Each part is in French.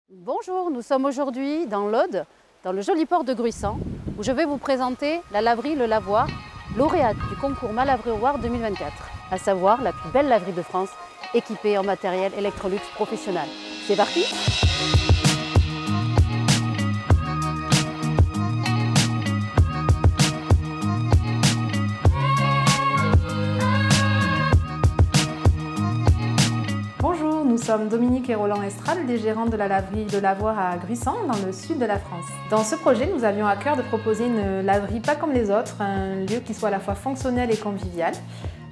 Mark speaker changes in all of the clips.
Speaker 1: Bonjour, nous sommes aujourd'hui dans l'Aude, dans le joli port de Gruissant, où je vais vous présenter la laverie Le Lavoir, lauréate du concours Malaverie Award 2024, à savoir la plus belle laverie de France, équipée en matériel Electrolux professionnel. C'est parti!
Speaker 2: Bonjour, nous sommes Dominique et Roland Estrade, les gérants de la laverie Le Lavoir à Gruissant, dans le sud de la France. Dans ce projet, nous avions à cœur de proposer une laverie pas comme les autres, un lieu qui soit à la fois fonctionnel et convivial,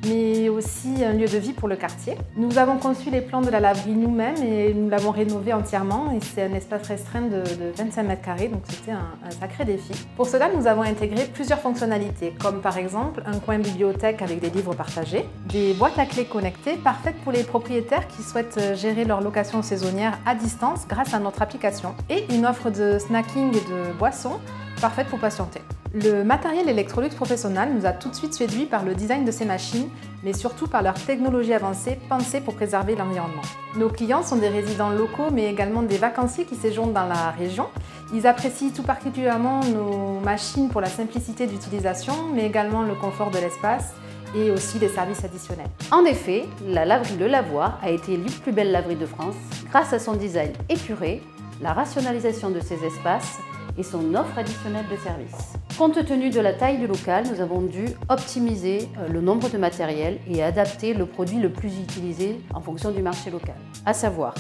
Speaker 2: mais aussi un lieu de vie pour le quartier. Nous avons conçu les plans de la laverie nous-mêmes et nous l'avons rénové entièrement, et c'est un espace restreint de 25 mètres carrés, donc c'était un sacré défi. Pour cela, nous avons intégré plusieurs fonctionnalités, comme par exemple un coin bibliothèque avec des livres partagés, des boîtes à clés connectées parfaites pour les propriétaires qui souhaitent gérer leur location saisonnière à distance grâce à notre application, et une offre de snacking et de boissons parfaite pour patienter. Le matériel Electrolux professionnel nous a tout de suite séduit par le design de ces machines, mais surtout par leur technologie avancée pensée pour préserver l'environnement. Nos clients sont des résidents locaux, mais également des vacanciers qui séjournent dans la région. Ils apprécient tout particulièrement nos machines pour la simplicité d'utilisation, mais également le confort de l'espace et aussi les services additionnels.
Speaker 1: En effet, la laverie Le Lavoir a été élue plus belle laverie de France grâce à son design épuré, la rationalisation de ses espaces et son offre additionnelle de services. Compte tenu de la taille du local, nous avons dû optimiser le nombre de matériel et adapter le produit le plus utilisé en fonction du marché local. À savoir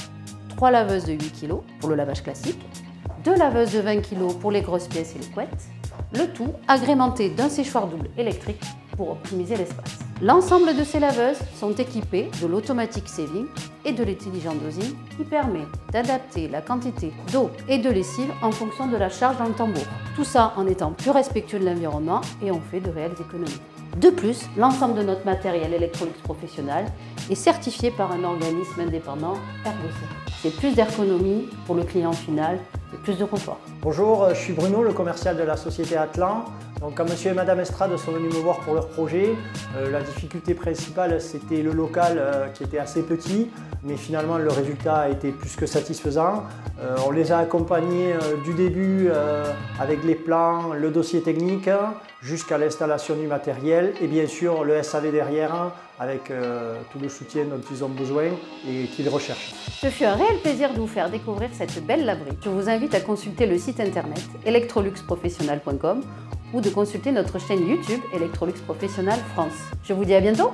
Speaker 1: 3 laveuses de 8 kg pour le lavage classique, 2 laveuses de 20 kg pour les grosses pièces et les couettes, le tout agrémenté d'un séchoir double électrique pour optimiser l'espace. L'ensemble de ces laveuses sont équipées de l'automatique saving et de l'intelligent dosing qui permet d'adapter la quantité d'eau et de lessive en fonction de la charge dans le tambour. Tout ça en étant plus respectueux de l'environnement et on fait de réelles économies. De plus, l'ensemble de notre matériel Electrolux professionnel est certifié par un organisme indépendant, Ergocer. C'est plus d'ergonomie pour le client final et plus de confort.
Speaker 3: Bonjour, je suis Bruno, le commercial de la société Atlan. Donc, quand monsieur et madame Estrade sont venus me voir pour leur projet, la difficulté principale c'était le local qui était assez petit, mais finalement le résultat a été plus que satisfaisant. On les a accompagnés du début avec les plans, le dossier technique, jusqu'à l'installation du matériel et bien sûr le SAV derrière avec tout le soutien dont ils ont besoin et qu'ils recherchent.
Speaker 1: Ce fut un réel plaisir de vous faire découvrir cette belle laverie. Je vous invite à consulter le site internet electroluxprofessionnel.com ou de consulter notre chaîne YouTube Electrolux Professionnel France. Je vous dis à bientôt!